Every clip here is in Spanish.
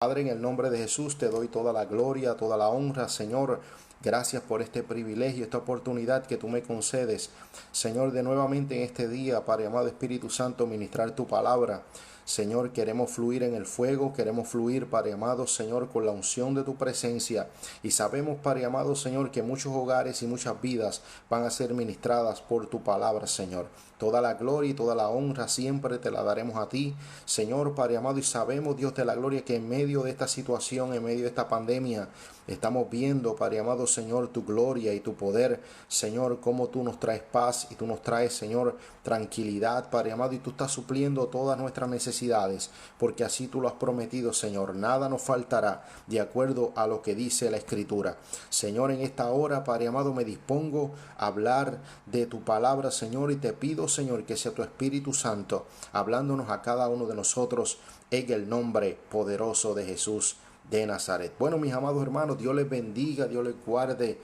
Padre, en el nombre de Jesús te doy toda la gloria, toda la honra, Señor. Gracias por este privilegio, esta oportunidad que tú me concedes, Señor, de nuevamente en este día, Padre amado Espíritu Santo, ministrar tu palabra. Señor, queremos fluir en el fuego, queremos fluir, Padre amado, Señor, con la unción de tu presencia. Y sabemos, Padre amado, Señor, que muchos hogares y muchas vidas van a ser ministradas por tu palabra, Señor. Toda la gloria y toda la honra siempre te la daremos a ti, Señor, Padre amado, y sabemos, Dios de la gloria, que en medio de esta situación, en medio de esta pandemia, estamos viendo, Padre amado, Señor, tu gloria y tu poder, Señor, cómo tú nos traes paz y tú nos traes, Señor, tranquilidad, Padre amado, y tú estás supliendo todas nuestras necesidades, porque así tú lo has prometido, Señor. Nada nos faltará de acuerdo a lo que dice la Escritura. Señor, en esta hora, Padre amado, me dispongo a hablar de tu palabra, Señor, y te pido, Señor, que sea tu Espíritu Santo hablándonos a cada uno de nosotros en el nombre poderoso de Jesús de Nazaret. Bueno, mis amados hermanos, Dios les bendiga, Dios les guarde.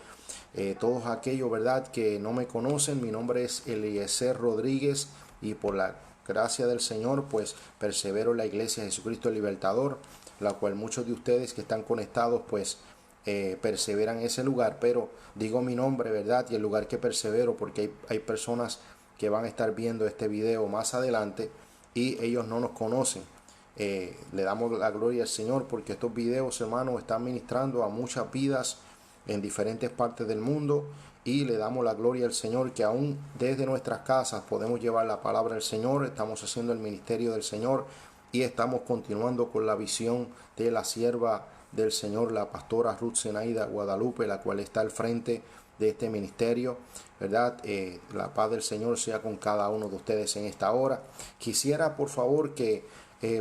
Todos aquellos, ¿verdad?, que no me conocen, mi nombre es Eliezer Rodríguez y por la gracia del Señor, pues persevero en la Iglesia de Jesucristo el Libertador, la cual muchos de ustedes que están conectados, pues perseveran en ese lugar, pero digo mi nombre, ¿verdad?, y el lugar que persevero, porque hay personas que van a estar viendo este video más adelante y ellos no nos conocen. Le damos la gloria al Señor porque estos videos, hermanos, están ministrando a muchas vidas en diferentes partes del mundo, y le damos la gloria al Señor que aún desde nuestras casas podemos llevar la palabra del Señor. Estamos haciendo el ministerio del Señor y estamos continuando con la visión de la sierva del Señor, la pastora Ruth Zenaida Guadalupe, la cual está al frente de este ministerio, ¿verdad? La paz del Señor sea con cada uno de ustedes en esta hora. Quisiera, por favor, que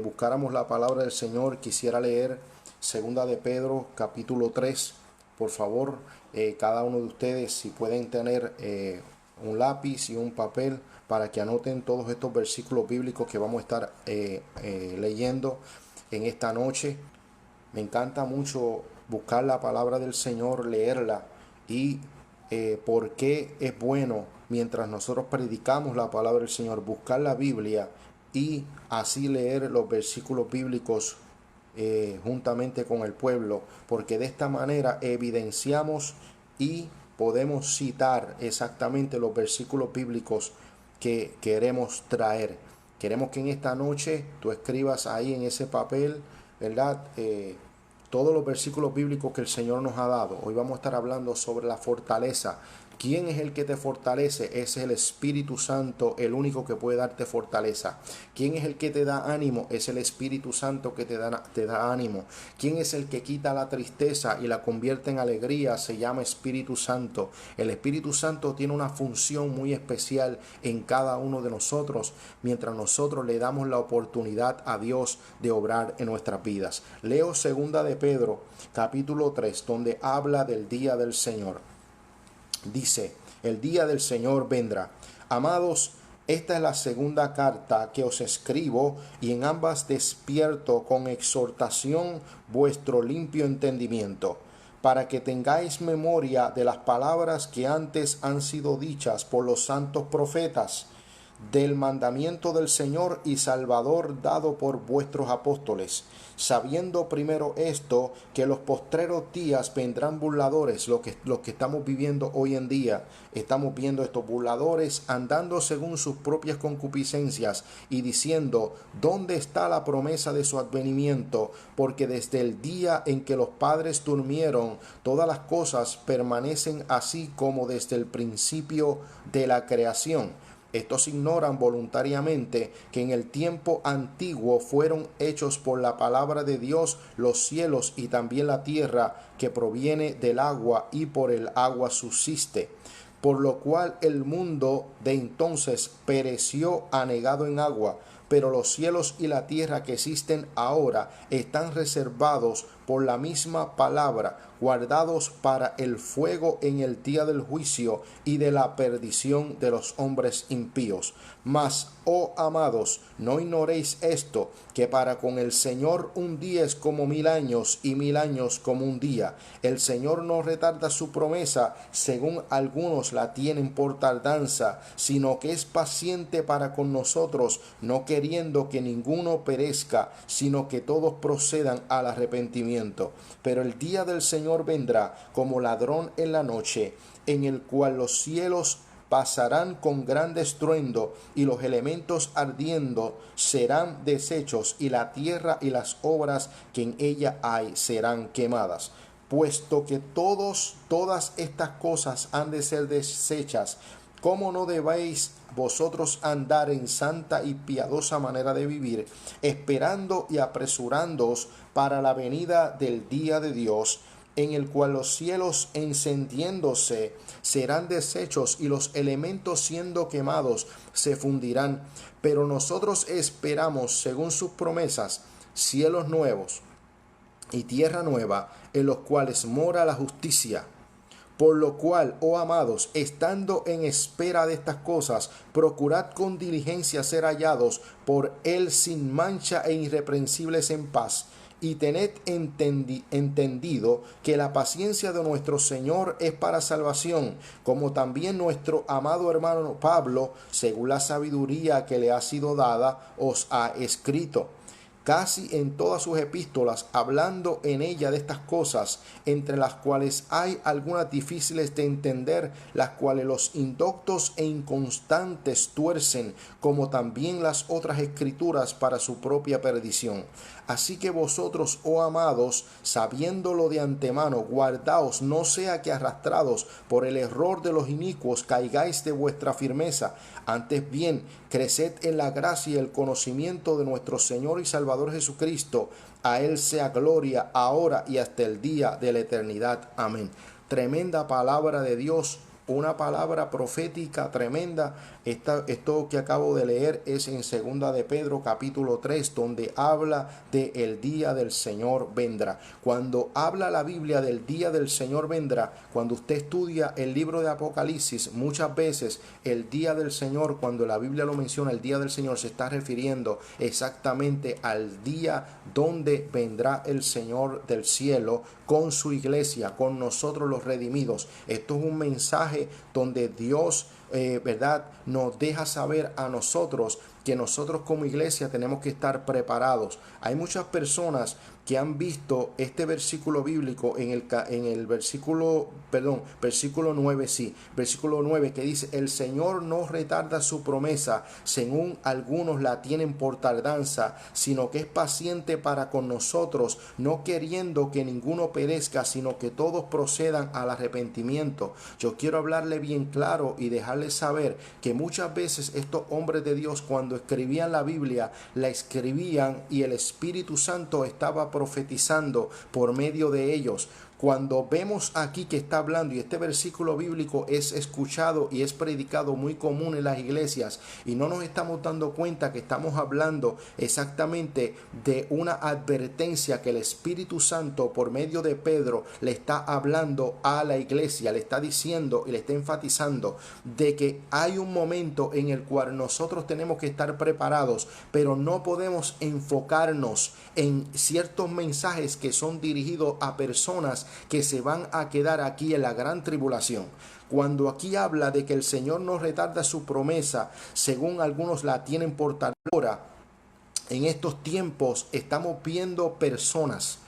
buscáramos la palabra del Señor. Quisiera leer segunda de Pedro capítulo 3. Por favor, cada uno de ustedes, si pueden tener un lápiz y un papel para que anoten todos estos versículos bíblicos que vamos a estar leyendo en esta noche. Me encanta mucho buscar la palabra del Señor, leerla, y por qué es bueno, mientras nosotros predicamos la palabra del Señor, buscar la Biblia y así leer los versículos bíblicos juntamente con el pueblo, porque de esta manera evidenciamos y podemos citar exactamente los versículos bíblicos que queremos traer. Queremos que en esta noche tú escribas ahí en ese papel, ¿verdad?, todos los versículos bíblicos que el Señor nos ha dado. Hoy vamos a estar hablando sobre la fortaleza. ¿Quién es el que te fortalece? Ese es el Espíritu Santo, el único que puede darte fortaleza. ¿Quién es el que te da ánimo? Es el Espíritu Santo que te da ánimo. ¿Quién es el que quita la tristeza y la convierte en alegría? Se llama Espíritu Santo. El Espíritu Santo tiene una función muy especial en cada uno de nosotros, mientras nosotros le damos la oportunidad a Dios de obrar en nuestras vidas. Leo segunda de Pedro, capítulo 3, donde habla del día del Señor. Dice: el día del Señor vendrá. Amados, esta es la segunda carta que os escribo, y en ambas despierto con exhortación vuestro limpio entendimiento, para que tengáis memoria de las palabras que antes han sido dichas por los santos profetas, del mandamiento del Señor y Salvador dado por vuestros apóstoles, sabiendo primero esto, que los postreros días vendrán burladores. Lo que estamos viviendo hoy en día, estamos viendo estos burladores andando según sus propias concupiscencias y diciendo: ¿dónde está la promesa de su advenimiento? Porque desde el día en que los padres durmieron, todas las cosas permanecen así como desde el principio de la creación. Estos ignoran voluntariamente que en el tiempo antiguo fueron hechos por la palabra de Dios los cielos y también la tierra, que proviene del agua y por el agua subsiste, por lo cual el mundo de entonces pereció anegado en agua. Pero los cielos y la tierra que existen ahora están reservados por la misma palabra, guardados para el fuego en el día del juicio y de la perdición de los hombres impíos. Mas, oh amados, no ignoréis esto, que para con el Señor un día es como 1000 años y 1000 años como un día. El Señor no retarda su promesa, según algunos la tienen por tardanza, sino que es paciente para con nosotros, no queriendo que ninguno perezca, sino que todos procedan al arrepentimiento. Pero el día del Señor vendrá como ladrón en la noche, en el cual los cielos pasarán con gran estruendo, y los elementos ardiendo serán deshechos, y la tierra y las obras que en ella hay serán quemadas. Puesto que todas estas cosas han de ser deshechas, ¿cómo no debéis vosotros andar en santa y piadosa manera de vivir, esperando y apresurándoos para la venida del día de Dios, en el cual los cielos encendiéndose serán deshechos y los elementos siendo quemados se fundirán? Pero nosotros esperamos, según sus promesas, cielos nuevos y tierra nueva, en los cuales mora la justicia. Por lo cual, oh amados, estando en espera de estas cosas, procurad con diligencia ser hallados por Él sin mancha e irreprensibles en paz. Y tened entendido que la paciencia de nuestro Señor es para salvación, como también nuestro amado hermano Pablo, según la sabiduría que le ha sido dada, os ha escrito. Casi en todas sus epístolas, hablando en ella de estas cosas, entre las cuales hay algunas difíciles de entender, las cuales los indoctos e inconstantes tuercen, como también las otras escrituras para su propia perdición. Así que vosotros, oh amados, sabiéndolo de antemano, guardaos, no sea que arrastrados por el error de los inicuos caigáis de vuestra firmeza. Antes bien, creced en la gracia y el conocimiento de nuestro Señor y Salvador Jesucristo. A Él sea gloria ahora y hasta el día de la eternidad. Amén. Tremenda palabra de Dios. Una palabra profética tremenda. Esto que acabo de leer es en 2 de Pedro capítulo 3, donde habla de el día del Señor vendrá. Cuando habla la Biblia del día del Señor vendrá, cuando usted estudia el libro de Apocalipsis, muchas veces el día del Señor, cuando la Biblia lo menciona, el día del Señor se está refiriendo exactamente al día donde vendrá el Señor del cielo con su iglesia, con nosotros los redimidos. Esto es un mensaje donde Dios ¿verdad? Nos deja saber a nosotros que nosotros como iglesia tenemos que estar preparados. Hay muchas personas que han visto este versículo bíblico en el versículo 9, versículo 9, que dice: el Señor no retarda su promesa, según algunos la tienen por tardanza, sino que es paciente para con nosotros, no queriendo que ninguno perezca, sino que todos procedan al arrepentimiento. Yo quiero hablarle bien claro y dejarle saber que muchas veces estos hombres de Dios, cuando escribían la Biblia, la escribían y el Espíritu Santo estaba profetizando por medio de ellos. Cuando vemos aquí que está hablando, y este versículo bíblico es escuchado y es predicado muy común en las iglesias, y no nos estamos dando cuenta que estamos hablando exactamente de una advertencia que el Espíritu Santo por medio de Pedro le está hablando a la iglesia, le está diciendo y le está enfatizando de que hay un momento en el cual nosotros tenemos que estar preparados, pero no podemos enfocarnos en ciertos mensajes que son dirigidos a personas que se van a quedar aquí en la gran tribulación. Cuando aquí habla de que el Señor no retarda su promesa, según algunos la tienen por tardora, en estos tiempos estamos viendo personas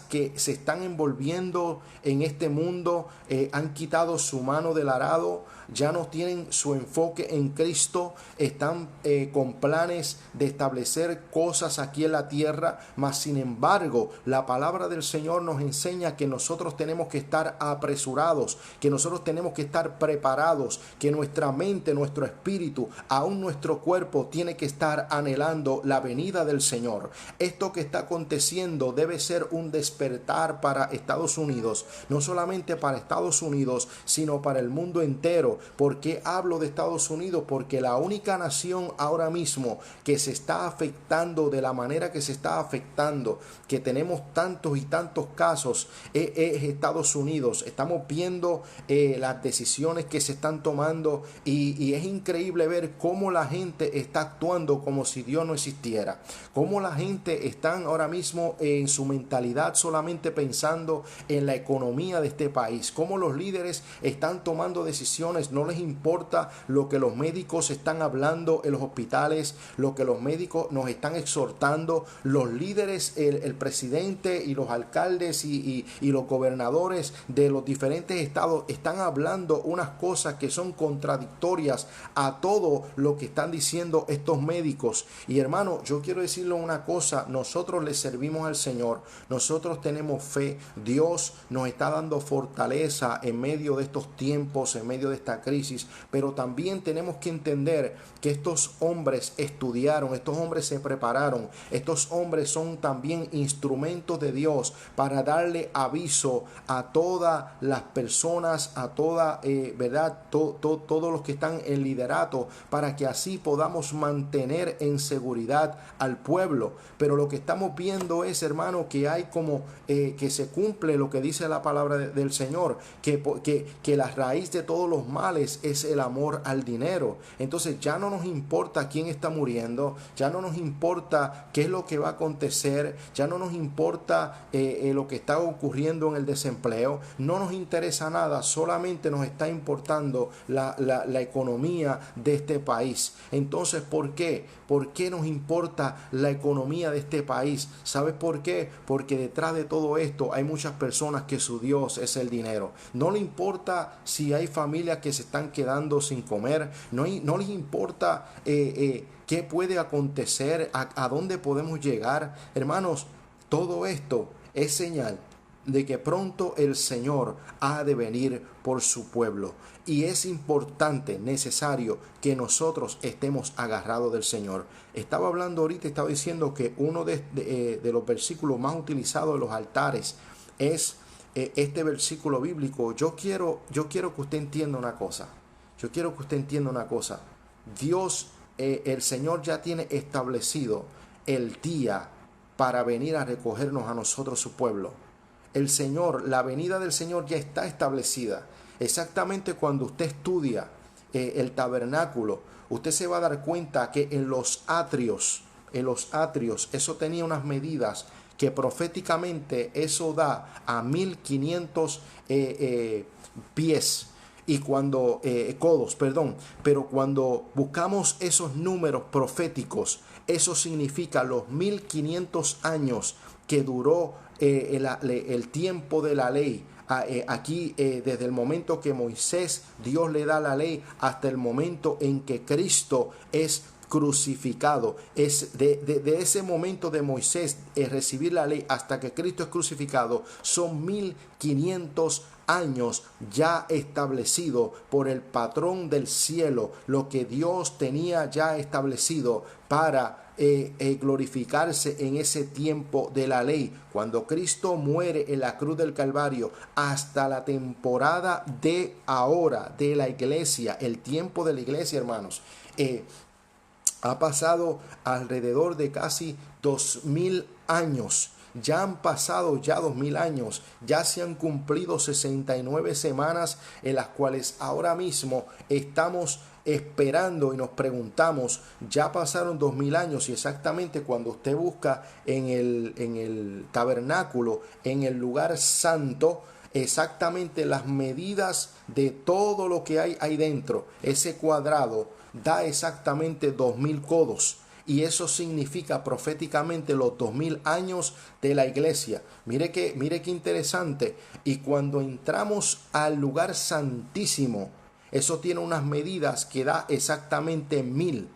que se están envolviendo en este mundo, han quitado su mano del arado, ya no tienen su enfoque en Cristo, están con planes de establecer cosas aquí en la tierra, mas sin embargo la palabra del Señor nos enseña que nosotros tenemos que estar apresurados, que nosotros tenemos que estar preparados, que nuestra mente, nuestro espíritu, aún nuestro cuerpo tiene que estar anhelando la venida del Señor. Esto que está aconteciendo debe ser ser un despertar para Estados Unidos, no solamente para Estados Unidos, sino para el mundo entero. ¿Por qué hablo de Estados Unidos? Porque la única nación ahora mismo que se está afectando de la manera que se está afectando, que tenemos tantos y tantos casos, es Estados Unidos. Estamos viendo las decisiones que se están tomando y es increíble ver cómo la gente está actuando como si Dios no existiera, cómo la gente está ahora mismo en su mentalidad solamente pensando en la economía de este país, cómo los líderes están tomando decisiones, no les importa lo que los médicos están hablando en los hospitales, lo que los médicos nos están exhortando, los líderes, el presidente y los alcaldes y los gobernadores de los diferentes estados están hablando unas cosas que son contradictorias a todo lo que están diciendo estos médicos. Y hermano, yo quiero decirle una cosa: nosotros le servimos al Señor, nosotros tenemos fe, Dios nos está dando fortaleza en medio de estos tiempos, en medio de esta crisis, pero también tenemos que entender que estos hombres estudiaron, estos hombres se prepararon, estos hombres son también instrumentos de Dios para darle aviso a todas las personas, a toda, ¿verdad? Todos los que están en liderato, para que así podamos mantener en seguridad al pueblo. Pero lo que estamos viendo es, hermano, que hay como que se cumple lo que dice la palabra del Señor, que la raíz de todos los males es el amor al dinero. Entonces ya no nos importa quién está muriendo, ya no nos importa qué es lo que va a acontecer, ya no nos importa lo que está ocurriendo en el desempleo, no nos interesa nada, solamente nos está importando la economía de este país. Entonces, ¿por qué? ¿Por qué nos importa la economía de este país? ¿Sabes por qué? Porque detrás de todo esto hay muchas personas que su Dios es el dinero. No le importa si hay familias que se están quedando sin comer, no les importa qué puede acontecer, a dónde podemos llegar. Hermanos, todo esto es señal de que pronto el Señor ha de venir por su pueblo. Y es importante, necesario, que nosotros estemos agarrados del Señor. Estaba hablando ahorita, estaba diciendo que uno de los versículos más utilizados en los altares es este versículo bíblico. Yo quiero que usted entienda una cosa. Yo quiero que usted entienda una cosa. Dios, el Señor ya tiene establecido el día para venir a recogernos a nosotros, su pueblo. El Señor, la venida del Señor ya está establecida. Exactamente cuando usted estudia el tabernáculo, usted se va a dar cuenta que en los atrios, eso tenía unas medidas que proféticamente eso da a 1500 pies. Y cuando codos, perdón, pero cuando buscamos esos números proféticos, eso significa los 1500 años que duró el tiempo de la ley. Aquí desde el momento que Moisés, Dios le da la ley, hasta el momento en que Cristo es crucificado. Es de ese momento de Moisés recibir la ley hasta que Cristo es crucificado, son 1500 años ya establecido por el patrón del cielo, lo que Dios tenía ya establecido para glorificarse en ese tiempo de la ley. Cuando Cristo muere en la cruz del Calvario, hasta la temporada de ahora de la iglesia, el tiempo de la iglesia, hermanos, ha pasado alrededor de casi 2000 años. Ya han pasado ya 2000 años, ya se han cumplido 69 semanas en las cuales ahora mismo estamos esperando y nos preguntamos, ya pasaron 2000 años. Y exactamente cuando usted busca en el tabernáculo, en el lugar santo, exactamente las medidas de todo lo que hay ahí dentro, ese cuadrado da exactamente 2000 codos. Y eso significa proféticamente los 2000 años de la iglesia. Mire qué interesante. Y cuando entramos al lugar santísimo, eso tiene unas medidas que da exactamente 1000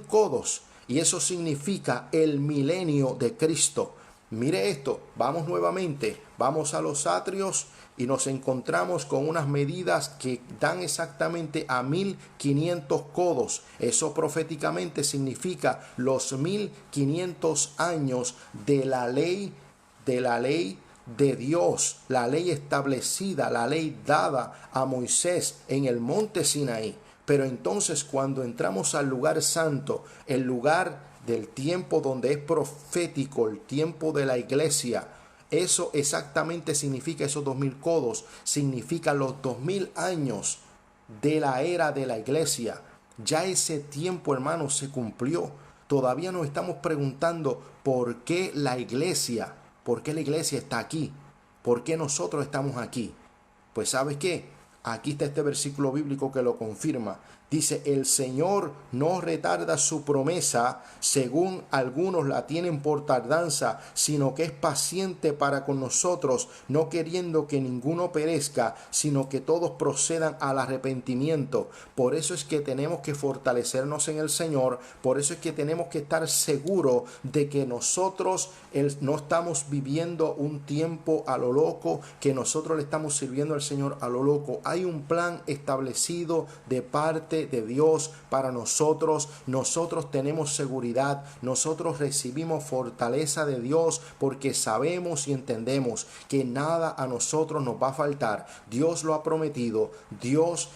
codos. Y eso significa el milenio de Cristo. Mire esto, vamos nuevamente, vamos a los atrios y nos encontramos con unas medidas que dan exactamente a 1500 codos. Eso proféticamente significa los 1500 años de la ley de la ley de Dios, la ley establecida, la ley dada a Moisés en el monte Sinaí. Pero entonces cuando entramos al lugar santo, el lugar del tiempo donde es profético, el tiempo de la iglesia, eso exactamente significa, esos 2000 codos, significa los 2000 años de la era de la iglesia. Ya ese tiempo, hermanos, se cumplió. Todavía nos estamos preguntando por qué la iglesia está aquí, por qué nosotros estamos aquí. Pues ¿sabes qué? Aquí está este versículo bíblico que lo confirma. Dice, el Señor no retarda su promesa, según algunos la tienen por tardanza, sino que es paciente para con nosotros, no queriendo que ninguno perezca, sino que todos procedan al arrepentimiento. Por eso es que tenemos que fortalecernos en el Señor, por eso es que tenemos que estar seguros de que nosotros no estamos viviendo un tiempo a lo loco, que nosotros le estamos sirviendo al Señor a lo loco. Hay un plan establecido de parte de Dios para nosotros. Nosotros tenemos seguridad, nosotros recibimos fortaleza de Dios porque sabemos y entendemos que nada a nosotros nos va a faltar. Dios lo ha prometido. Dios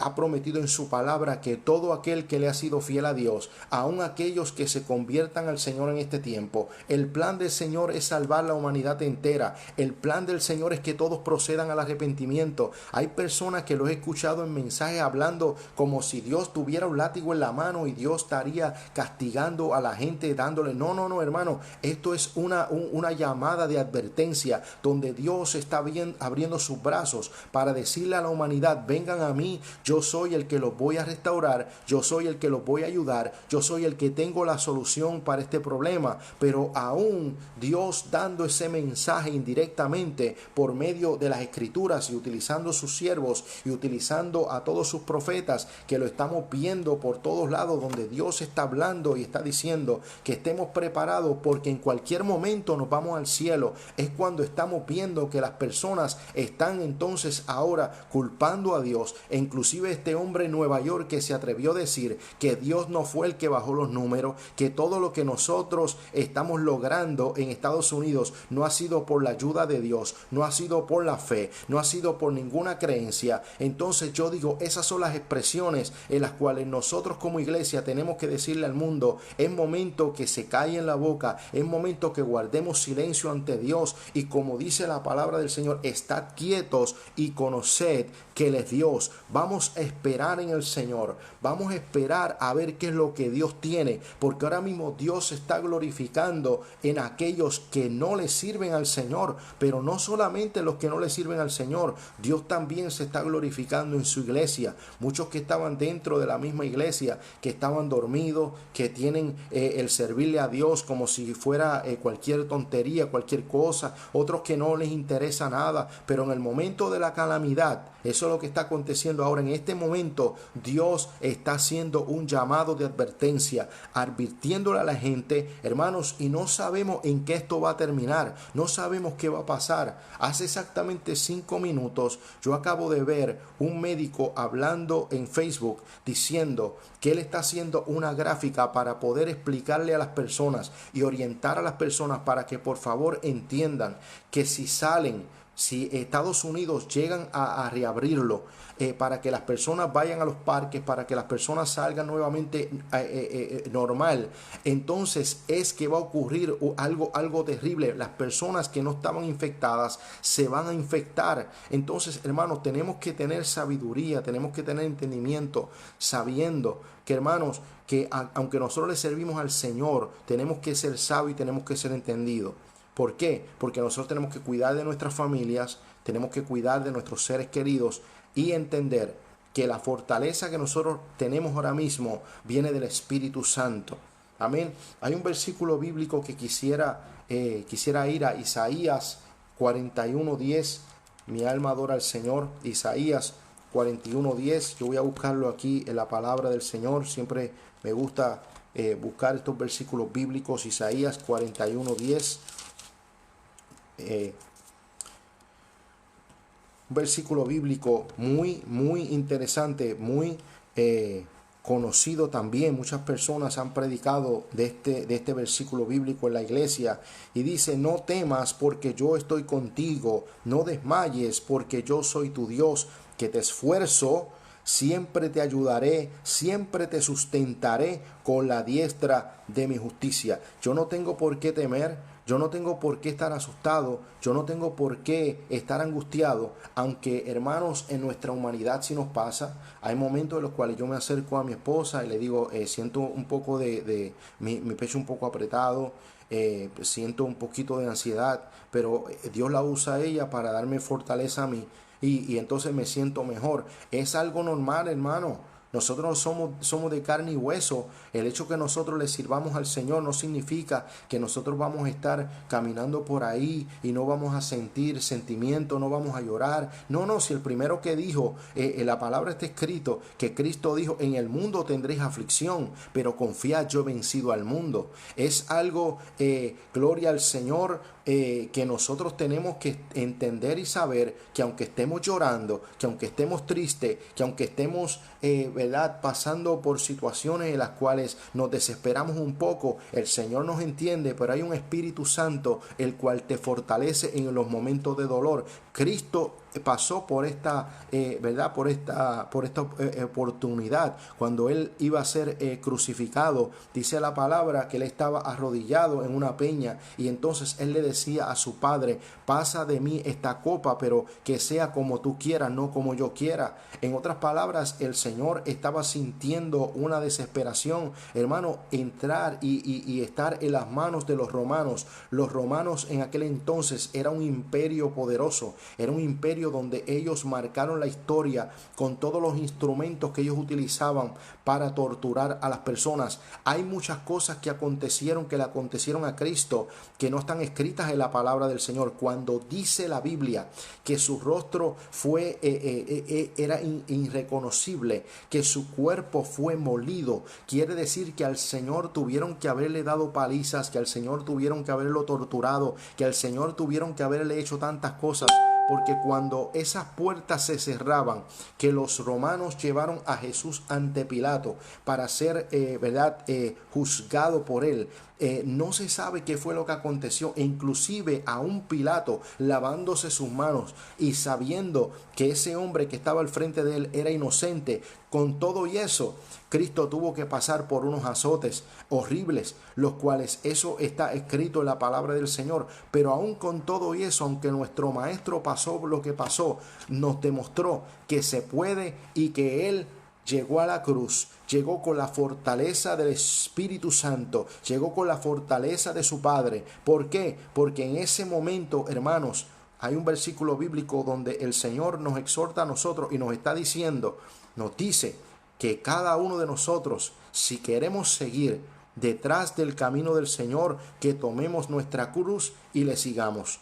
ha prometido en su palabra que todo aquel que le ha sido fiel a Dios, aun aquellos que se conviertan al Señor en este tiempo, el plan del Señor es salvar la humanidad entera. El plan del Señor es que todos procedan al arrepentimiento. Hay personas que lo he escuchado en mensajes hablando como si Dios tuviera un látigo en la mano y Dios estaría castigando a la gente dándole. No, hermano. Esto es una llamada de advertencia donde Dios está abriendo sus brazos para decirle a la humanidad, vengan a mí, yo soy el que los voy a restaurar, yo soy el que los voy a ayudar, yo soy el que tengo la solución para este problema. Pero aún Dios dando ese mensaje indirectamente por medio de las escrituras y utilizando sus siervos y utilizando a todos sus profetas, que lo estamos viendo por todos lados, donde Dios está hablando y está diciendo que estemos preparados porque en cualquier momento nos vamos al cielo. Es cuando estamos viendo que las personas están entonces ahora culpando a Dios, e inclusive este hombre en Nueva York que se atrevió a decir que Dios no fue el que bajó los números, que todo lo que nosotros estamos logrando en Estados Unidos no ha sido por la ayuda de Dios, no ha sido por la fe, no ha sido por ninguna creencia. Entonces yo digo, esas son las expresiones en las cuales nosotros como iglesia tenemos que decirle al mundo, es momento que se calle en la boca, es momento que guardemos silencio ante Dios y, como dice la palabra del Señor, estad quietos y conoced que Él es Dios. Vamos a esperar en el Señor, vamos a esperar a ver qué es lo que Dios tiene, porque ahora mismo Dios se está glorificando en aquellos que no le sirven al Señor, pero no solamente los que no le sirven al Señor, Dios también se está glorificando en su iglesia. Muchos que estaban dentro de la misma iglesia, que estaban dormidos, que tienen el servirle a Dios como si fuera cualquier tontería, cualquier cosa, otros que no les interesa nada, pero en el momento de la calamidad, eso es lo que está aconteciendo ahora. En este momento Dios está haciendo un llamado de advertencia, advirtiéndole a la gente, hermanos, y no sabemos en qué esto va a terminar, no sabemos qué va a pasar. Hace exactamente 5 minutos yo acabo de ver un médico hablando en Facebook diciendo que él está haciendo una gráfica para poder explicarle a las personas y orientar a las personas para que por favor entiendan que si Estados Unidos llegan a reabrirlo, para que las personas vayan a los parques, para que las personas salgan nuevamente normal, entonces es que va a ocurrir algo terrible. Las personas que no estaban infectadas se van a infectar. Entonces, hermanos, tenemos que tener sabiduría, tenemos que tener entendimiento, sabiendo que, hermanos, que aunque nosotros le servimos al Señor, tenemos que ser sabios y tenemos que ser entendidos. ¿Por qué? Porque nosotros tenemos que cuidar de nuestras familias, tenemos que cuidar de nuestros seres queridos y entender que la fortaleza que nosotros tenemos ahora mismo viene del Espíritu Santo. Amén. Hay un versículo bíblico que quisiera ir a Isaías 41:10. Mi alma adora al Señor. Isaías 41:10. Yo voy a buscarlo aquí en la palabra del Señor. Siempre me gusta buscar estos versículos bíblicos. Isaías 41:10. Un versículo bíblico muy interesante, muy conocido también. Muchas personas han predicado de este versículo bíblico en la iglesia y dice: no temas porque yo estoy contigo, no desmayes porque yo soy tu Dios, que te esfuerzo, siempre te ayudaré, siempre te sustentaré con la diestra de mi justicia. Yo no tengo por qué temer, yo no tengo por qué estar asustado, yo no tengo por qué estar angustiado, aunque, hermanos, en nuestra humanidad sí nos pasa. Hay momentos en los cuales yo me acerco a mi esposa y le digo, siento un poco mi pecho un poco apretado, siento un poquito de ansiedad, pero Dios la usa a ella para darme fortaleza a mí y entonces me siento mejor. Es algo normal, hermano. Nosotros somos de carne y hueso. El hecho que nosotros le sirvamos al Señor no significa que nosotros vamos a estar caminando por ahí y no vamos a sentir sentimiento, no vamos a llorar. No, no, si el primero que dijo, en la palabra está escrito, que Cristo dijo: en el mundo tendréis aflicción, pero confiad, yo he vencido al mundo. Es algo, gloria al Señor, que nosotros tenemos que entender y saber que aunque estemos llorando, que aunque estemos tristes, que aunque estemos ¿verdad?, pasando por situaciones en las cuales nos desesperamos un poco, el Señor nos entiende, pero hay un Espíritu Santo el cual te fortalece en los momentos de dolor. Cristo pasó por esta, ¿verdad?, por esta oportunidad cuando él iba a ser crucificado. Dice la palabra que él estaba arrodillado en una peña y entonces él le decía a su padre: pasa de mí esta copa, pero que sea como tú quieras, no como yo quiera. En otras palabras, el Señor estaba sintiendo una desesperación, hermano, entrar y estar en las manos de los romanos. Los romanos en aquel entonces era un imperio poderoso, era un imperio donde ellos marcaron la historia con todos los instrumentos que ellos utilizaban para torturar a las personas. Hay muchas cosas que le acontecieron a Cristo que no están escritas en la palabra del Señor. Cuando dice la Biblia que su rostro era irreconocible, que su cuerpo fue molido, quiere decir que al Señor tuvieron que haberle dado palizas, que al Señor tuvieron que haberlo torturado, que al Señor tuvieron que haberle hecho tantas cosas. Porque cuando esas puertas se cerraban, que los romanos llevaron a Jesús ante Pilato para ser juzgado por él, no se sabe qué fue lo que aconteció. E inclusive a un Pilato, lavándose sus manos y sabiendo que ese hombre que estaba al frente de él era inocente, con todo y eso, Cristo tuvo que pasar por unos azotes horribles, los cuales eso está escrito en la palabra del Señor. Pero aún con todo y eso, aunque nuestro maestro pasó lo que pasó, nos demostró que se puede y que él llegó a la cruz, llegó con la fortaleza del Espíritu Santo, llegó con la fortaleza de su Padre. ¿Por qué? Porque en ese momento, hermanos, hay un versículo bíblico donde el Señor nos exhorta a nosotros y nos está diciendo, nos dice que cada uno de nosotros, si queremos seguir detrás del camino del Señor, que tomemos nuestra cruz y le sigamos.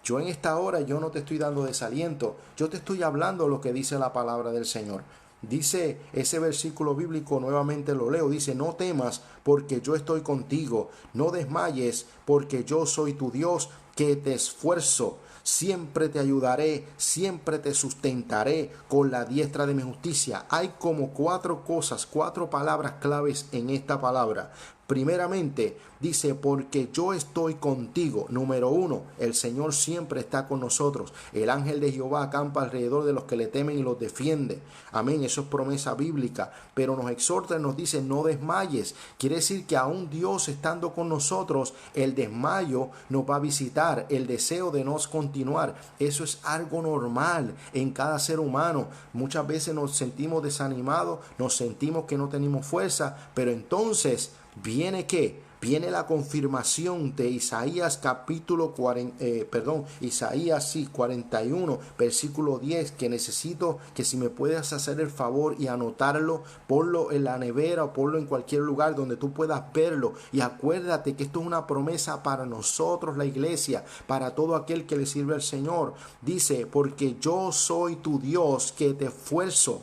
Yo en esta hora, yo no te estoy dando desaliento, yo te estoy hablando lo que dice la palabra del Señor. Dice ese versículo bíblico, nuevamente lo leo, dice: no temas porque yo estoy contigo, no desmayes porque yo soy tu Dios, que te esfuerzo, siempre te ayudaré, siempre te sustentaré con la diestra de mi justicia. Hay como cuatro palabras claves en esta palabra. Primeramente, dice: porque yo estoy contigo. Número 1, el Señor siempre está con nosotros. El ángel de Jehová acampa alrededor de los que le temen y los defiende. Amén, eso es promesa bíblica. Pero nos exhorta y nos dice: no desmayes. Quiere decir que aún Dios estando con nosotros, el desmayo nos va a visitar, el deseo de no continuar. Eso es algo normal en cada ser humano. Muchas veces nos sentimos desanimados, nos sentimos que no tenemos fuerza, pero entonces viene viene la confirmación de Isaías Isaías 41, versículo 10, que necesito que si me puedes hacer el favor y anotarlo, ponlo en la nevera o ponlo en cualquier lugar donde tú puedas verlo. Y acuérdate que esto es una promesa para nosotros, la iglesia, para todo aquel que le sirve al Señor. Dice: porque yo soy tu Dios, que te esfuerzo.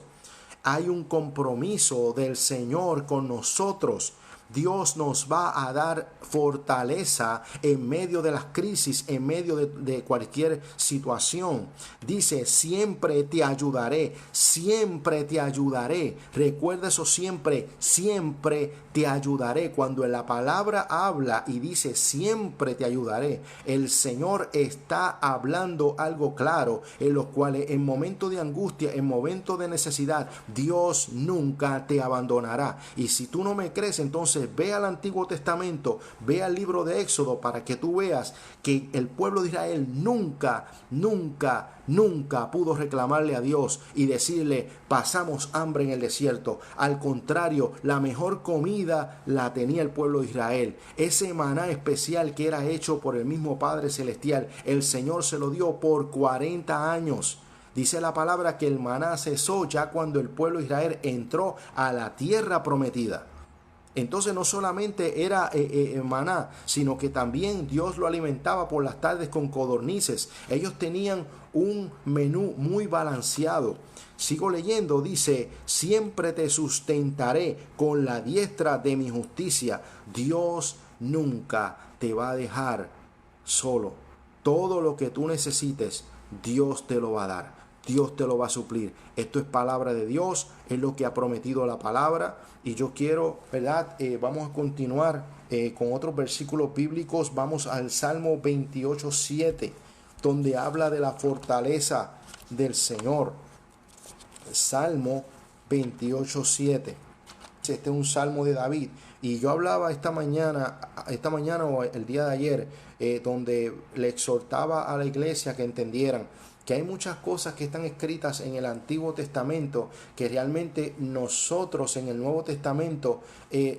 Hay un compromiso del Señor con nosotros Dios nos va a dar fortaleza en medio de las crisis, en medio de cualquier situación. Dice, siempre te ayudaré, siempre te ayudaré. Recuerda eso siempre, siempre te ayudaré. Cuando la palabra habla y dice siempre te ayudaré, el Señor está hablando algo claro, en los cuales en momentos de angustia, en momentos de necesidad, Dios nunca te abandonará. Y si tú no me crees, entonces ve al Antiguo Testamento, ve al libro de Éxodo, para que tú veas que el pueblo de Israel nunca pudo reclamarle a Dios y decirle, pasamos hambre en el desierto. Al contrario, la mejor comida la tenía el pueblo de Israel. Ese maná especial que era hecho por el mismo Padre Celestial, el Señor se lo dio por 40 años. Dice la palabra que el maná cesó ya cuando el pueblo de Israel entró a la tierra prometida. Entonces no solamente era maná, sino que también Dios lo alimentaba por las tardes con codornices. Ellos tenían un menú muy balanceado. Sigo leyendo, dice, siempre te sustentaré con la diestra de mi justicia. Dios nunca te va a dejar solo. Todo lo que tú necesites, Dios te lo va a dar. Dios te lo va a suplir. Esto es palabra de Dios, es lo que ha prometido la palabra. Y yo quiero, ¿verdad? Vamos a continuar con otros versículos bíblicos. Vamos al Salmo 28:7, donde habla de la fortaleza del Señor. Salmo 28:7. Este es un salmo de David. Y yo hablaba esta mañana o el día de ayer, donde le exhortaba a la iglesia que entendieran que hay muchas cosas que están escritas en el Antiguo Testamento que realmente nosotros en el Nuevo Testamento,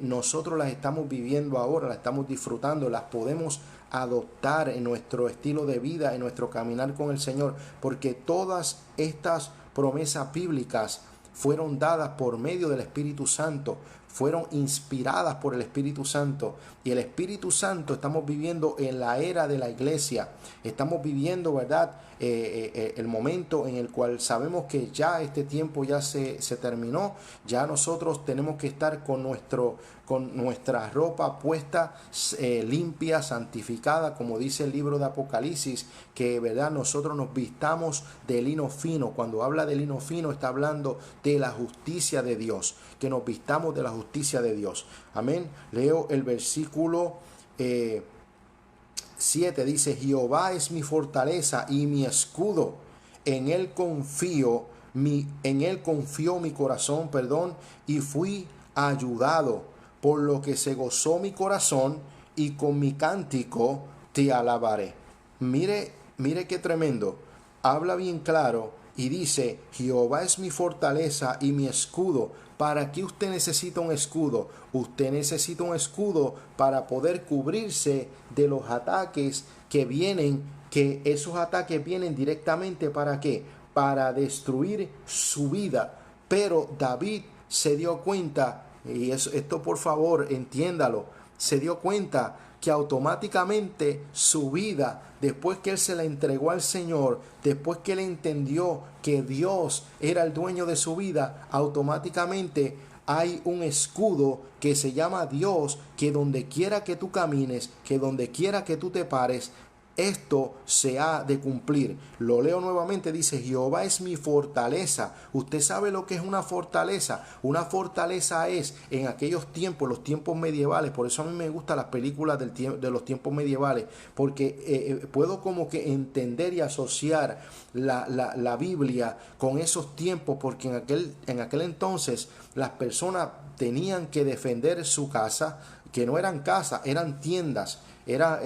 nosotros las estamos viviendo ahora, las estamos disfrutando, las podemos adoptar en nuestro estilo de vida, en nuestro caminar con el Señor, porque todas estas promesas bíblicas fueron dadas por medio del Espíritu Santo, fueron inspiradas por el Espíritu Santo. Y el Espíritu Santo, estamos viviendo en la era de la iglesia, estamos viviendo, ¿verdad? El momento en el cual sabemos que ya este tiempo ya se terminó, ya nosotros tenemos que estar con nuestra ropa puesta, limpia, santificada, como dice el libro de Apocalipsis, que, ¿verdad?, nosotros nos vistamos de lino fino. Cuando habla de lino fino, está hablando de la justicia de Dios, que nos vistamos de la justicia de Dios. Amén. Leo el versículo 7, dice, Jehová es mi fortaleza y mi escudo, en él confió mi corazón, y fui ayudado, por lo que se gozó mi corazón, y con mi cántico te alabaré. Mire qué tremendo. Habla bien claro y dice, Jehová es mi fortaleza y mi escudo. ¿Para qué usted necesita un escudo? Usted necesita un escudo para poder cubrirse de los ataques que vienen, que esos ataques vienen directamente ¿para qué? Para destruir su vida. Pero David se dio cuenta, y esto por favor entiéndalo, se dio cuenta que automáticamente su vida, después que él se la entregó al Señor, después que él entendió que Dios era el dueño de su vida, automáticamente hay un escudo que se llama Dios, que donde quiera que tú camines, que donde quiera que tú te pares, esto se ha de cumplir. Lo leo nuevamente, dice, Jehová es mi fortaleza. Usted sabe lo que es una fortaleza. Una fortaleza es en aquellos tiempos, los tiempos medievales. Por eso a mí me gustan las películas de los tiempos medievales, porque puedo como que entender y asociar la Biblia con esos tiempos, porque en aquel entonces las personas tenían que defender su casa, que no eran casas, eran tiendas. Era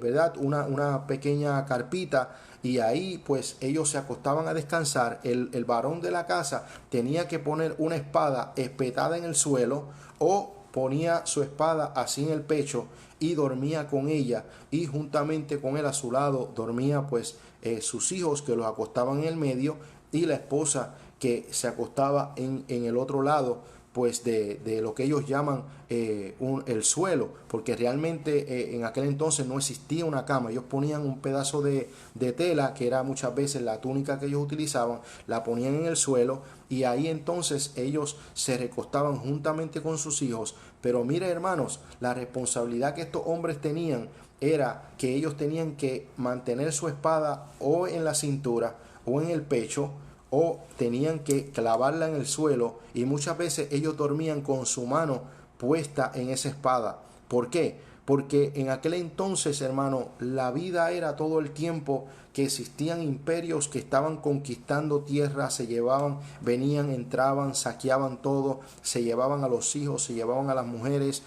¿verdad?, una pequeña carpita, y ahí pues ellos se acostaban a descansar. El varón de la casa tenía que poner una espada espetada en el suelo, o ponía su espada así en el pecho y dormía con ella, y juntamente con él a su lado dormía pues sus hijos, que los acostaban en el medio, y la esposa que se acostaba en el otro lado, pues de lo que ellos llaman el suelo, porque realmente en aquel entonces no existía una cama. Ellos ponían un pedazo de tela, que era muchas veces la túnica que ellos utilizaban, la ponían en el suelo y ahí entonces ellos se recostaban juntamente con sus hijos. Pero mire, hermanos, la responsabilidad que estos hombres tenían era que ellos tenían que mantener su espada o en la cintura o en el pecho, o tenían que clavarla en el suelo, y muchas veces ellos dormían con su mano puesta en esa espada. ¿Por qué? Porque en aquel entonces, hermano, la vida era todo el tiempo que existían imperios que estaban conquistando tierra, se llevaban, venían, entraban, saqueaban todo, se llevaban a los hijos, se llevaban a las mujeres,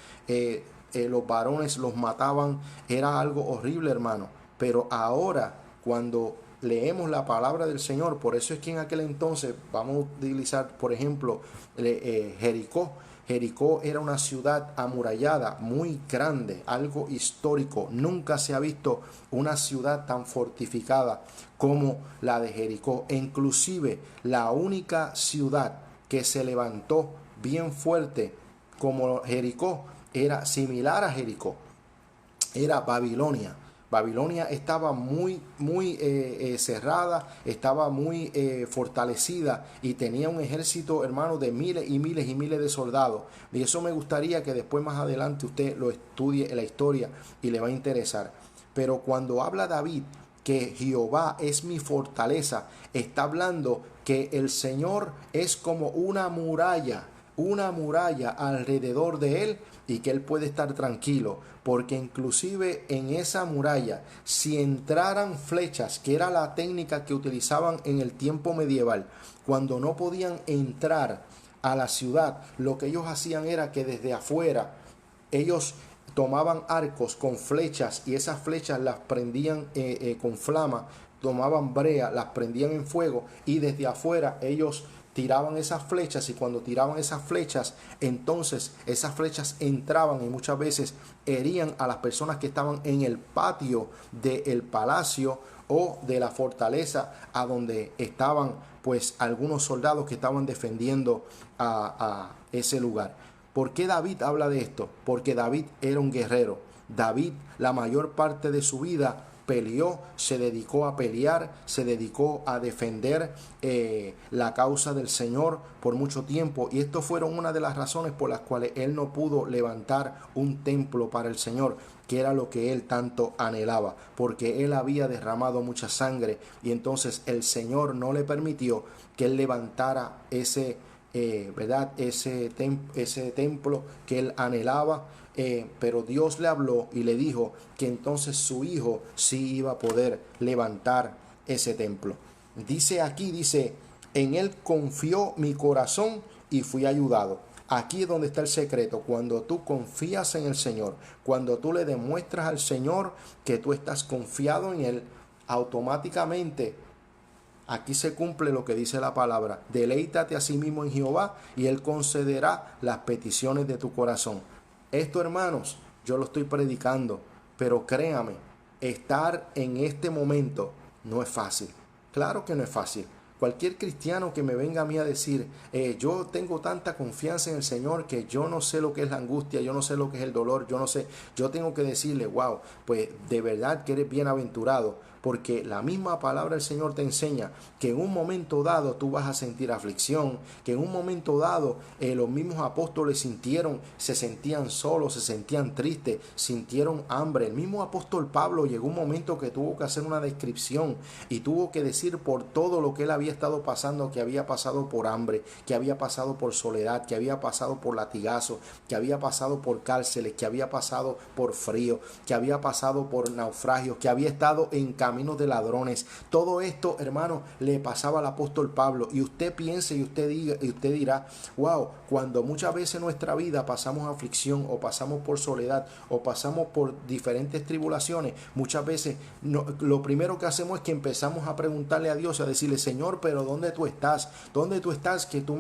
los varones los mataban. Era algo horrible, hermano. Pero ahora, cuando leemos la palabra del Señor, por eso es que en aquel entonces, vamos a utilizar por ejemplo Jericó. Jericó era una ciudad amurallada, muy grande, algo histórico. Nunca se ha visto una ciudad tan fortificada como la de Jericó. E inclusive la única ciudad que se levantó bien fuerte como Jericó, era similar a Jericó, era Babilonia. Babilonia estaba muy cerrada, estaba muy fortalecida y tenía un ejército, hermano, de miles y miles y miles de soldados. Y eso me gustaría que después, más adelante, usted lo estudie en la historia y le va a interesar. Pero cuando habla David que Jehová es mi fortaleza, está hablando que el Señor es como una muralla alrededor de él, y que él puede estar tranquilo, porque inclusive en esa muralla, si entraran flechas, que era la técnica que utilizaban en el tiempo medieval, cuando no podían entrar a la ciudad, lo que ellos hacían era que desde afuera ellos tomaban arcos con flechas, y esas flechas las prendían con flama, tomaban brea, las prendían en fuego, y desde afuera ellos tiraban esas flechas, y cuando tiraban esas flechas, entonces esas flechas entraban y muchas veces herían a las personas que estaban en el patio del palacio o de la fortaleza, a donde estaban pues algunos soldados que estaban defendiendo a ese lugar. ¿Por qué David habla de esto? Porque David era un guerrero. David, la mayor parte de su vida, peleó, se dedicó a pelear, se dedicó a defender la causa del Señor por mucho tiempo, y esto fueron una de las razones por las cuales él no pudo levantar un templo para el Señor, que era lo que él tanto anhelaba, porque él había derramado mucha sangre, y entonces el Señor no le permitió que él levantara ese ¿verdad? Ese templo que él anhelaba, pero Dios le habló y le dijo que entonces su hijo sí iba a poder levantar ese templo. Dice aquí, dice, en él confió mi corazón y fui ayudado. Aquí es donde está el secreto. Cuando tú confías en el Señor, cuando tú le demuestras al Señor que tú estás confiado en él, automáticamente aquí se cumple lo que dice la palabra: deleítate a sí mismo en Jehová y él concederá las peticiones de tu corazón. Esto, hermanos, yo lo estoy predicando, pero créame, estar en este momento no es fácil. Claro que no es fácil. Cualquier cristiano que me venga a mí a decir, yo tengo tanta confianza en el Señor que yo no sé lo que es la angustia, yo no sé lo que es el dolor, yo no sé, yo tengo que decirle, wow, pues de verdad que eres bienaventurado, porque la misma palabra del Señor te enseña que en un momento dado tú vas a sentir aflicción, que en un momento dado los mismos apóstoles se sentían solos, se sentían tristes, sintieron hambre. El mismo apóstol Pablo llegó un momento que tuvo que hacer una descripción y tuvo que decir por todo lo que él había estado pasando, que había pasado por hambre, que había pasado por soledad, que había pasado por latigazos, que había pasado por cárceles, que había pasado por frío, que había pasado por naufragios, que había estado en caminos de ladrones. Todo esto, hermano, le pasaba al apóstol Pablo, y usted piense y usted dirá, wow, cuando muchas veces en nuestra vida pasamos aflicción, o pasamos por soledad, o pasamos por diferentes tribulaciones, muchas veces lo primero que hacemos es que empezamos a preguntarle a Dios, a decirle, Señor, pero ¿dónde tú estás? ¿Dónde tú estás que tú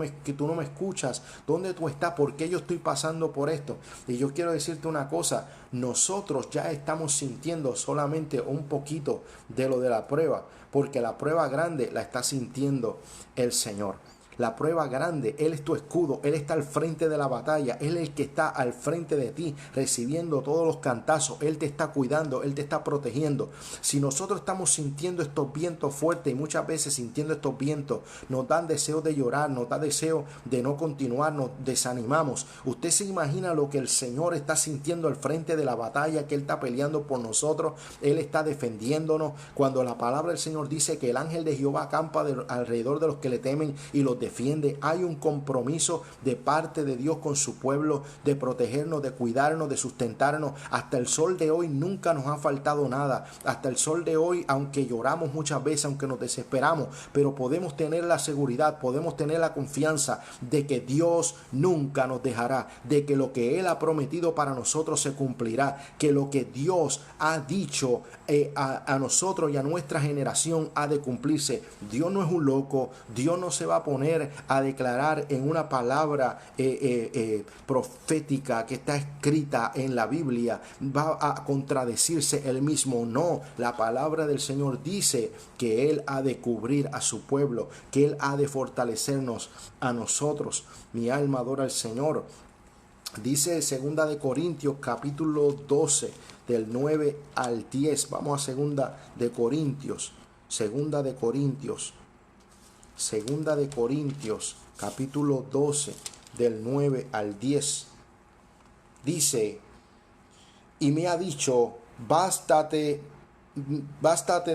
no me escuchas? ¿Dónde tú estás? ¿Por qué yo estoy pasando por esto? Y yo quiero decirte una cosa: nosotros ya estamos sintiendo solamente un poquito de lo de la prueba, porque la prueba grande la está sintiendo el Señor. la prueba grande. Él es tu escudo, Él está al frente de la batalla, Él es el que está al frente de ti, recibiendo todos los cantazos. Él te está cuidando, Él te está protegiendo. Si nosotros estamos sintiendo estos vientos fuertes, y muchas veces sintiendo estos vientos nos dan deseo de llorar, nos da deseo de no continuar, nos desanimamos. Usted se imagina lo que el Señor está sintiendo al frente de la batalla, que Él está peleando por nosotros, Él está defendiéndonos. Cuando la palabra del Señor dice que el ángel de Jehová acampa alrededor de los que le temen y los defiende, hay un compromiso de parte de Dios con su pueblo de protegernos, de cuidarnos, de sustentarnos. Hasta el sol de hoy nunca nos ha faltado nada. Hasta el sol de hoy, aunque lloramos muchas veces, aunque nos desesperamos, pero podemos tener la seguridad, podemos tener la confianza de que Dios nunca nos dejará, de que lo que Él ha prometido para nosotros se cumplirá, que lo que Dios ha dicho a nosotros y a nuestra generación ha de cumplirse. Dios no es un loco, Dios no se va a poner a declarar en una palabra profética que está escrita en la Biblia, va a contradecirse Él mismo. No, la palabra del Señor dice que Él ha de cubrir a su pueblo, que Él ha de fortalecernos a nosotros. Mi alma adora al Señor. Dice 2 de Corintios capítulo 12 del 9 al 10. Vamos a 2 de Corintios. 2 de Corintios capítulo 12 del 9 al 10. Dice: y me ha dicho, bástate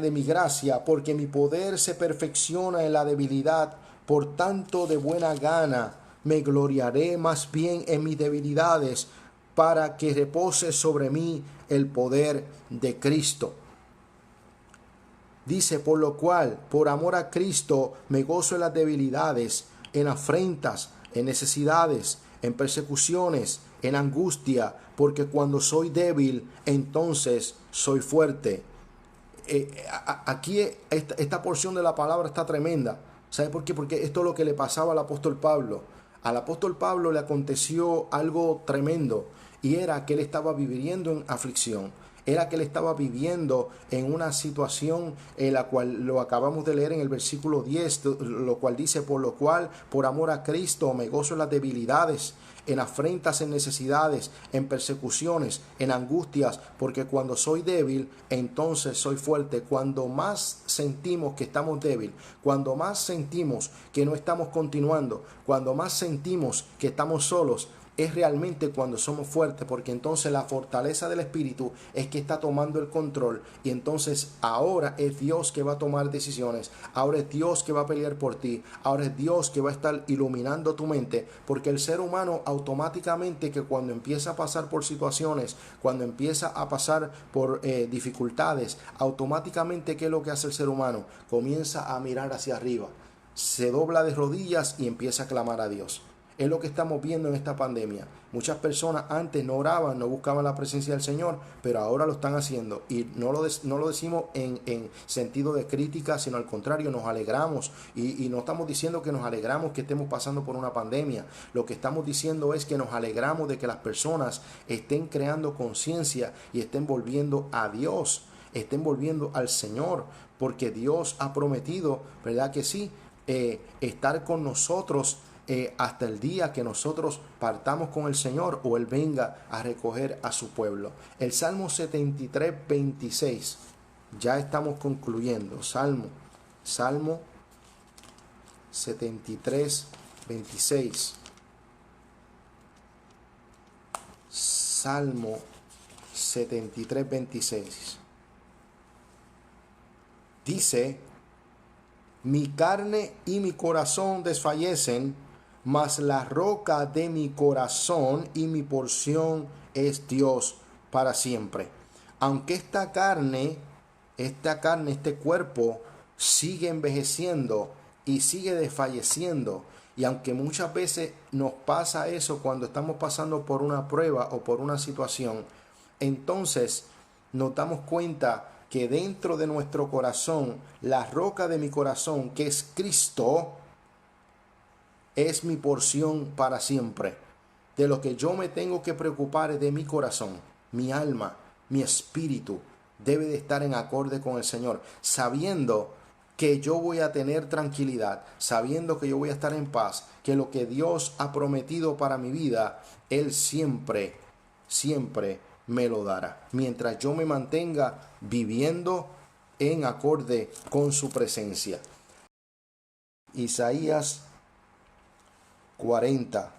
de mi gracia, porque mi poder se perfecciona en la debilidad. Por tanto, de buena gana me gloriaré más bien en mis debilidades, para que repose sobre mí el poder de Cristo. Dice: por lo cual, por amor a Cristo, me gozo en las debilidades, en afrentas, en necesidades, en persecuciones, en angustia, porque cuando soy débil, entonces soy fuerte. Aquí esta porción de la palabra está tremenda. ¿Sabe por qué? Porque esto es lo que le pasaba al apóstol Pablo. Al apóstol Pablo le aconteció algo tremendo, y era que él estaba viviendo en aflicción. Era que él estaba viviendo en una situación en la cual lo acabamos de leer en el versículo 10, lo cual dice: por lo cual, por amor a Cristo, me gozo en las debilidades, en afrentas, en necesidades, en persecuciones, en angustias, porque cuando soy débil, entonces soy fuerte. Cuando más sentimos que estamos débiles, cuando más sentimos que no estamos continuando, cuando más sentimos que estamos solos, es realmente cuando somos fuertes, porque entonces la fortaleza del Espíritu es que está tomando el control, y entonces ahora es Dios que va a tomar decisiones, ahora es Dios que va a pelear por ti, ahora es Dios que va a estar iluminando tu mente, porque el ser humano automáticamente, que cuando empieza a pasar por situaciones, cuando empieza a pasar por dificultades, automáticamente, ¿qué es lo que hace el ser humano? Comienza a mirar hacia arriba, se dobla de rodillas y empieza a clamar a Dios. Es lo que estamos viendo en esta pandemia. Muchas personas antes no oraban, no buscaban la presencia del Señor, pero ahora lo están haciendo. Y no lo decimos en sentido de crítica, sino al contrario, nos alegramos. Y no estamos diciendo que nos alegramos que estemos pasando por una pandemia. Lo que estamos diciendo es que nos alegramos de que las personas estén creando conciencia y estén volviendo a Dios, estén volviendo al Señor, porque Dios ha prometido, ¿verdad que sí?, estar con nosotros hasta el día que nosotros partamos con el Señor o Él venga a recoger a su pueblo. El Salmo 73, 26. Ya estamos concluyendo. Salmo 73, 26. Salmo 73, 26. Dice: mi carne y mi corazón desfallecen, mas la roca de mi corazón y mi porción es Dios para siempre. Aunque esta carne, este cuerpo sigue envejeciendo y sigue desfalleciendo, y aunque muchas veces nos pasa eso cuando estamos pasando por una prueba o por una situación, entonces nos damos cuenta que dentro de nuestro corazón, la roca de mi corazón, que es Cristo, es mi porción para siempre. De lo que yo me tengo que preocupar es de mi corazón, mi alma, mi espíritu debe de estar en acorde con el Señor, sabiendo que yo voy a tener tranquilidad, sabiendo que yo voy a estar en paz, que lo que Dios ha prometido para mi vida, Él siempre, siempre me lo dará. Mientras yo me mantenga viviendo en acorde con su presencia. Isaías 40,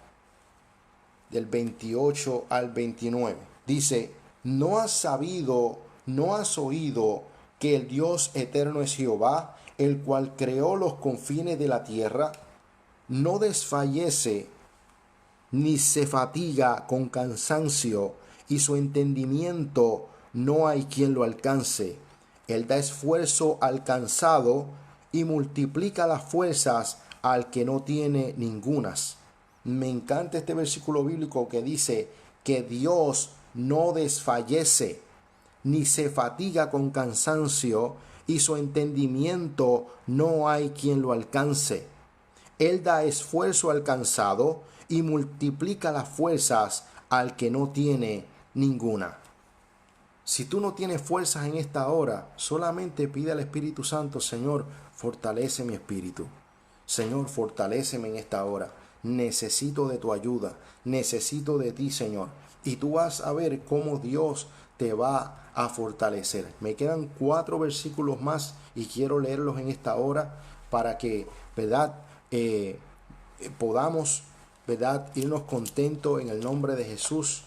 del 28 al 29. Dice, ¿no has sabido, no has oído que el Dios eterno es Jehová, el cual creó los confines de la tierra? No desfallece ni se fatiga con cansancio, y su entendimiento no hay quien lo alcance. Él da esfuerzo al cansado y multiplica las fuerzas al que no tiene ningunas. Me encanta este versículo bíblico que dice que Dios no desfallece ni se fatiga con cansancio, y su entendimiento no hay quien lo alcance. Él da esfuerzo al cansado y multiplica las fuerzas al que no tiene ninguna. Si tú no tienes fuerzas en esta hora, solamente pide al Espíritu Santo, Señor, fortalece mi espíritu. Señor, fortaléceme en esta hora. Necesito de tu ayuda, necesito de ti, Señor. Y tú vas a ver cómo Dios te va a fortalecer. Me quedan 4 versículos más y quiero leerlos en esta hora para que, ¿verdad? Podamos, ¿verdad?, irnos contentos en el nombre de Jesús.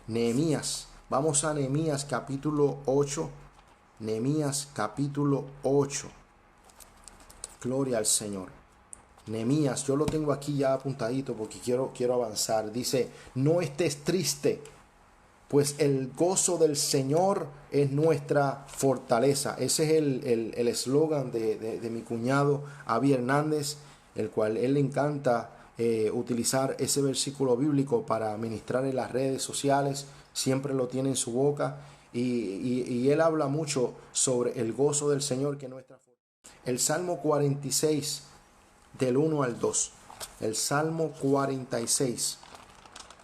Nehemías, vamos a Nehemías capítulo 8. Nehemías capítulo 8. Gloria al Señor. Nehemías, yo lo tengo aquí ya apuntadito porque quiero avanzar. Dice, no estés triste, pues el gozo del Señor es nuestra fortaleza. Ese es el eslogan de mi cuñado Avi Hernández, el cual él le encanta utilizar ese versículo bíblico para ministrar en las redes sociales. Siempre lo tiene en su boca y él habla mucho sobre el gozo del Señor que es nuestra fortaleza. El Salmo 46 del 1 al 2. El Salmo 46.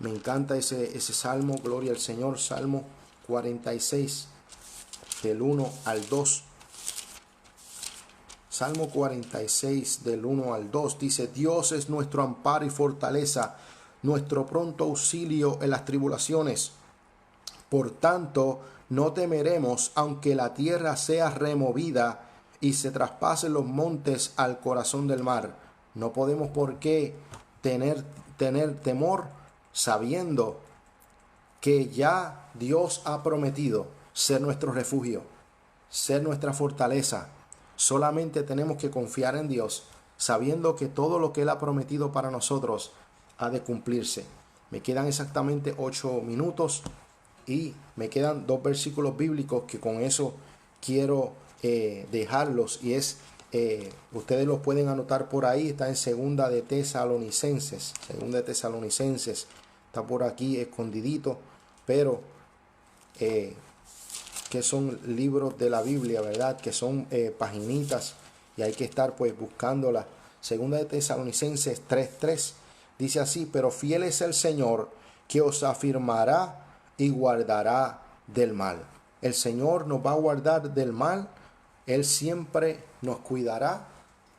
Me encanta ese salmo, gloria al Señor. Salmo 46, del 1 al 2. Salmo 46, del 1 al 2, dice, Dios es nuestro amparo y fortaleza, nuestro pronto auxilio en las tribulaciones. Por tanto, no temeremos, aunque la tierra sea removida y se traspasen los montes al corazón del mar. No podemos por qué tener temor, sabiendo que ya Dios ha prometido ser nuestro refugio, ser nuestra fortaleza. Solamente tenemos que confiar en Dios, sabiendo que todo lo que Él ha prometido para nosotros ha de cumplirse. Me quedan exactamente 8 minutos y me quedan 2 versículos bíblicos que con eso quiero dejarlos, y es, ustedes los pueden anotar por ahí. Está en segunda de Tesalonicenses. Está por aquí escondidito, pero que son libros de la Biblia, ¿verdad? Que son paginitas y hay que estar pues buscándolas. Segunda de Tesalonicenses 3:3 dice así, pero fiel es el Señor que os afirmará y guardará del mal. El Señor nos va a guardar del mal. Él siempre nos cuidará.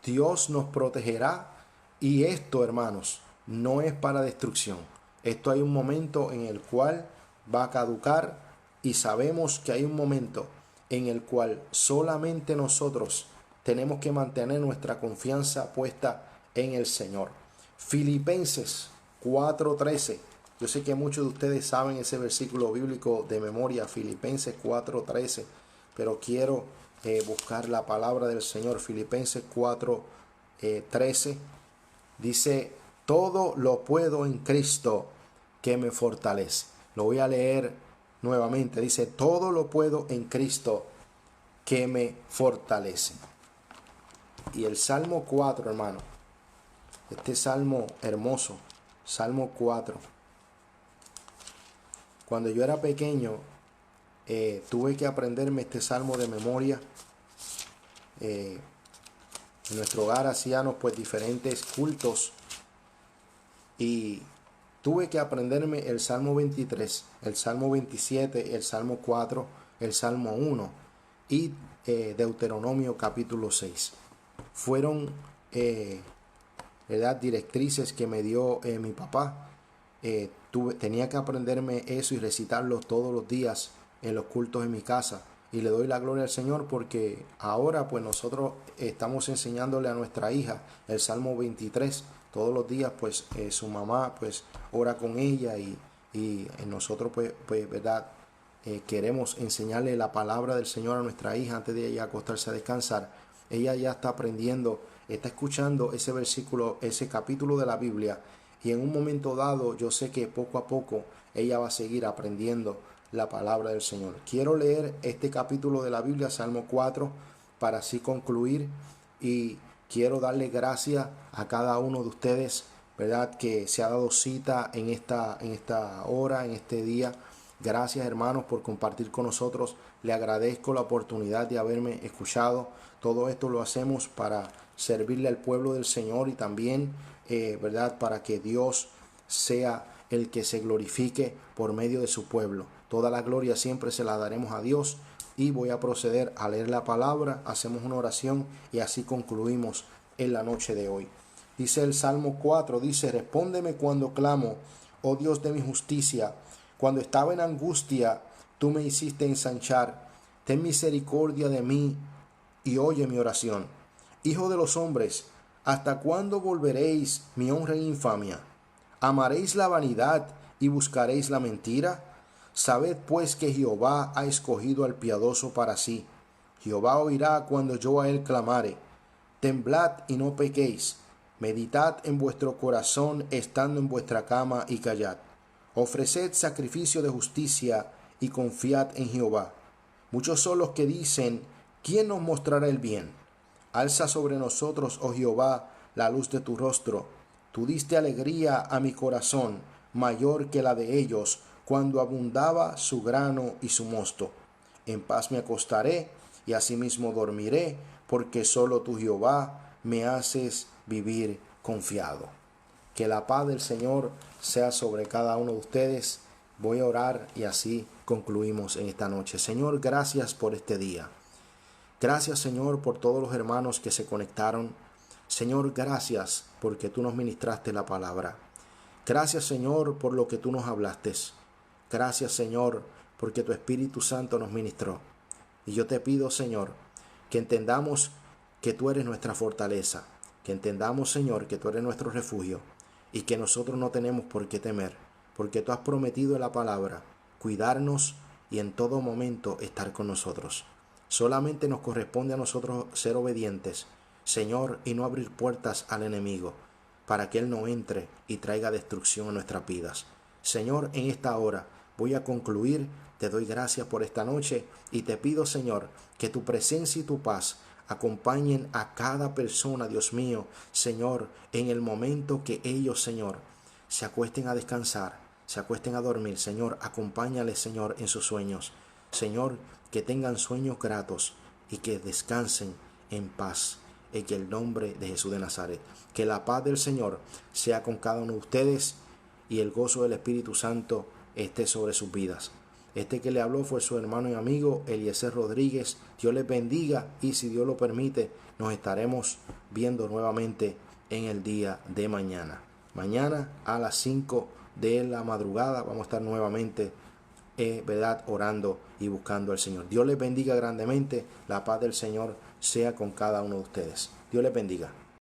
Dios nos protegerá. Y esto, hermanos, no es para destrucción. Esto hay un momento en el cual va a caducar, y sabemos que hay un momento en el cual solamente nosotros tenemos que mantener nuestra confianza puesta en el Señor. Filipenses 4:13. Yo sé que muchos de ustedes saben ese versículo bíblico de memoria, Filipenses 4:13, pero quiero buscar la palabra del Señor. Filipenses 4:13 dice, todo lo puedo en Cristo que me fortalece. Lo voy a leer nuevamente. Dice, todo lo puedo en Cristo que me fortalece. Y el Salmo 4, hermano, este salmo hermoso, Salmo 4. Cuando yo era pequeño, tuve que aprenderme este salmo de memoria. En nuestro hogar hacíamos pues diferentes cultos y tuve que aprenderme el Salmo 23, el Salmo 27, el Salmo 4, el Salmo 1. Y Deuteronomio capítulo 6. Fueron ¿verdad? Directrices que me dio mi papá. Tenía que aprenderme eso y recitarlo todos los días en los cultos en mi casa. Y le doy la gloria al Señor porque ahora pues nosotros estamos enseñándole a nuestra hija el Salmo 23. Todos los días pues su mamá pues ora con ella y nosotros pues verdad, queremos enseñarle la palabra del Señor a nuestra hija antes de ella acostarse a descansar. Ella ya está aprendiendo, está escuchando ese versículo, ese capítulo de la Biblia, y en un momento dado yo sé que poco a poco ella va a seguir aprendiendo la palabra del Señor. Quiero leer este capítulo de la Biblia, Salmo 4, para así concluir, y quiero darle gracias a cada uno de ustedes, ¿verdad? Que se ha dado cita en esta hora, en este día. Gracias, hermanos, por compartir con nosotros. Le agradezco la oportunidad de haberme escuchado. Todo esto lo hacemos para servirle al pueblo del Señor y también, ¿verdad? Para que Dios sea el que se glorifique por medio de su pueblo. Toda la gloria siempre se la daremos a Dios. Y voy a proceder a leer la palabra, hacemos una oración y así concluimos en la noche de hoy. Dice el Salmo 4, dice: respóndeme cuando clamo, oh Dios de mi justicia. Cuando estaba en angustia, tú me hiciste ensanchar. Ten misericordia de mí y oye mi oración. Hijo de los hombres, ¿hasta cuándo volveréis mi honra e infamia? ¿Amaréis la vanidad y buscaréis la mentira? Sabed pues que Jehová ha escogido al piadoso para sí. Jehová oirá cuando yo a él clamare. Temblad y no pequéis. Meditad en vuestro corazón estando en vuestra cama y callad. Ofreced sacrificio de justicia y confiad en Jehová. Muchos son los que dicen: ¿quién nos mostrará el bien? Alza sobre nosotros, oh Jehová, la luz de tu rostro. Tú diste alegría a mi corazón, mayor que la de ellos, cuando abundaba su grano y su mosto. En paz me acostaré y asimismo dormiré, porque solo tú, Jehová, me haces vivir confiado. Que la paz del Señor sea sobre cada uno de ustedes. Voy a orar y así concluimos en esta noche. Señor, gracias por este día. Gracias, Señor, por todos los hermanos que se conectaron. Señor, gracias porque tú nos ministraste la palabra. Gracias, Señor, por lo que tú nos hablaste. Gracias, Señor, porque tu Espíritu Santo nos ministró. Y yo te pido, Señor, que entendamos que tú eres nuestra fortaleza, que entendamos, Señor, que tú eres nuestro refugio y que nosotros no tenemos por qué temer, porque tú has prometido en la palabra cuidarnos y en todo momento estar con nosotros. Solamente nos corresponde a nosotros ser obedientes, Señor, y no abrir puertas al enemigo, para que él no entre y traiga destrucción a nuestras vidas. Señor, en esta hora voy a concluir. Te doy gracias por esta noche y te pido, Señor, que tu presencia y tu paz acompañen a cada persona, Dios mío, Señor, en el momento que ellos, Señor, se acuesten a descansar, se acuesten a dormir. Señor, acompáñales, Señor, en sus sueños. Señor, que tengan sueños gratos y que descansen en paz, en el nombre de Jesús de Nazaret. Que la paz del Señor sea con cada uno de ustedes y el gozo del Espíritu Santo esté sobre sus vidas. Este que le habló fue su hermano y amigo Eliezer Rodríguez. Dios les bendiga y si Dios lo permite, nos estaremos viendo nuevamente en el día de mañana. Mañana a las 5 de la madrugada vamos a estar nuevamente, ¿verdad?, orando y buscando al Señor. Dios les bendiga grandemente. La paz del Señor sea con cada uno de ustedes. Dios les bendiga.